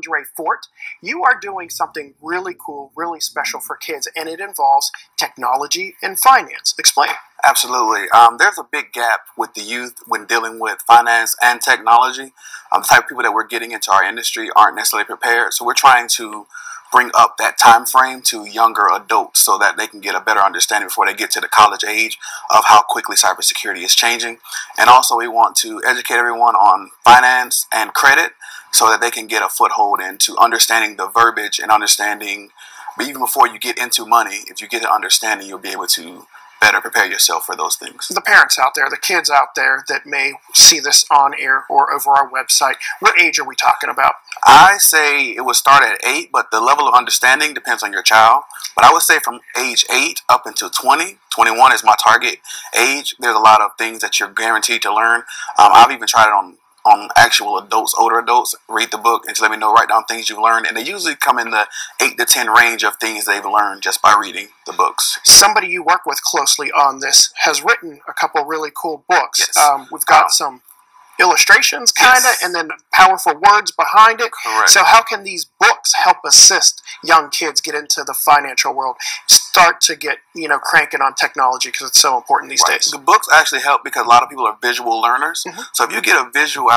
Andre Fort. You are doing something really cool, really special for kids, and it involves technology and finance. Explain. Absolutely. There's a big gap with the youth when dealing with finance and technology. The type of people that we're getting into our industry aren't necessarily prepared, so we're trying to bring up that time frame to younger adults so that they can get a better understanding before they get to the college age of how quickly cybersecurity is changing. And also we want to educate everyone on finance and credit so that they can get a foothold into understanding the verbiage and understanding. But even before you get into money, if you get an understanding, you'll be able to better prepare yourself for those things. The parents out there, the kids out there that may see this on air or over our website, what age are we talking about? I say it would start at 8, but the level of understanding depends on your child. But I would say from age 8 up until 20, 21 is my target age. There's a lot of things that you're guaranteed to learn. I've even tried it on actual adults, older adults. Read the book and just let me know, write down things you've learned. And they usually come in the 8 to 10 range of things they've learned just by reading the books. Somebody you work with closely on this has written a couple really cool books. Yes. We've got some illustrations, kind of, yes. and then powerful words behind it. Correct. So how can these books help assist young kids get into the financial world, start to get, cranking on technology because it's so important these days? The books actually help because a lot of people are visual learners. Mm-hmm. So if you get a visual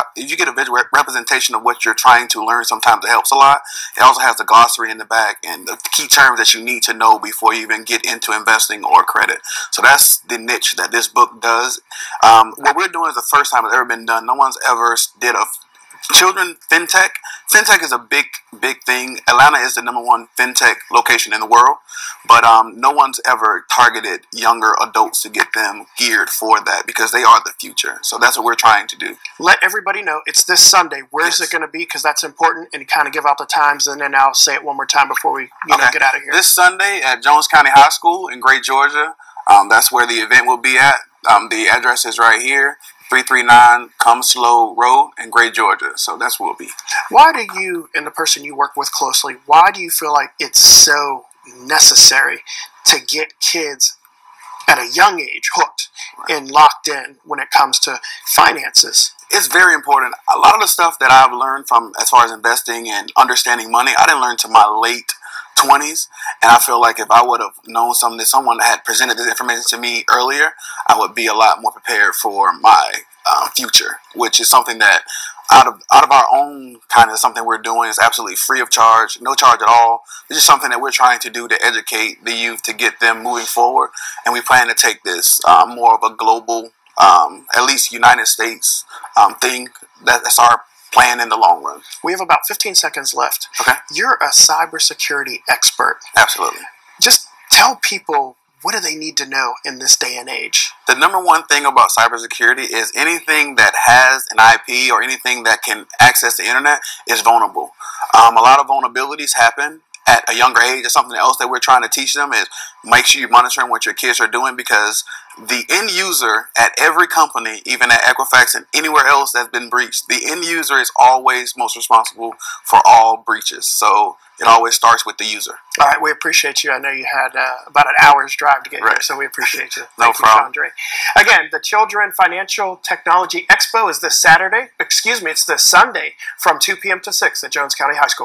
representation of what you're trying to learn, sometimes it helps a lot. It also has the glossary in the back and the key terms that you need to know before you even get into investing or credit. So that's the niche that this book does. What we're doing is the first time it's ever been done. No one's ever did a children FinTech. FinTech is a big thing. Atlanta is the #1 FinTech location in the world, but no one's ever targeted younger adults to get them geared for that because they are the future. So that's what we're trying to do. Let everybody know it's this Sunday. Where's it going to be? Because that's important, and kind of give out the times, and then I'll say it one more time before we get out of here. This Sunday at Jones County High School in Gray, Georgia. That's where the event will be at. The address is right here. 339 Come Slow Road in Gray, Georgia. So that's where we'll be. Why do you and the person you work with closely, why do you feel like it's so necessary to get kids at a young age hooked and locked in when it comes to finances? It's very important. A lot of the stuff that I've learned from as far as investing and understanding money, I didn't learn to my late 20s, and I feel like if I would have known something that someone had presented this information to me earlier, I would be a lot more prepared for my future, which is something that out of our own kind of something we're doing is absolutely free of charge, no charge at all. It's just something that we're trying to do to educate the youth to get them moving forward, and we plan to take this more of a global, at least United States thing. That's our plan in the long run. We have about 15 seconds left. Okay. You're a cybersecurity expert. Absolutely. Just tell people, what do they need to know in this day and age? The #1 thing about cybersecurity is anything that has an IP or anything that can access the internet is vulnerable. A lot of vulnerabilities happen at a younger age. It's something else that we're trying to teach them is make sure you're monitoring what your kids are doing, because the end user at every company, even at Equifax and anywhere else that's been breached, the end user is always most responsible for all breaches. So it always starts with the user. All right, we appreciate you. I know you had about an hour's drive to get here, so we appreciate you. No problem. Andre. Again, the Children Financial Technology Expo is this Saturday. Excuse me, it's this Sunday from 2 p.m. to 6 at Jones County High School.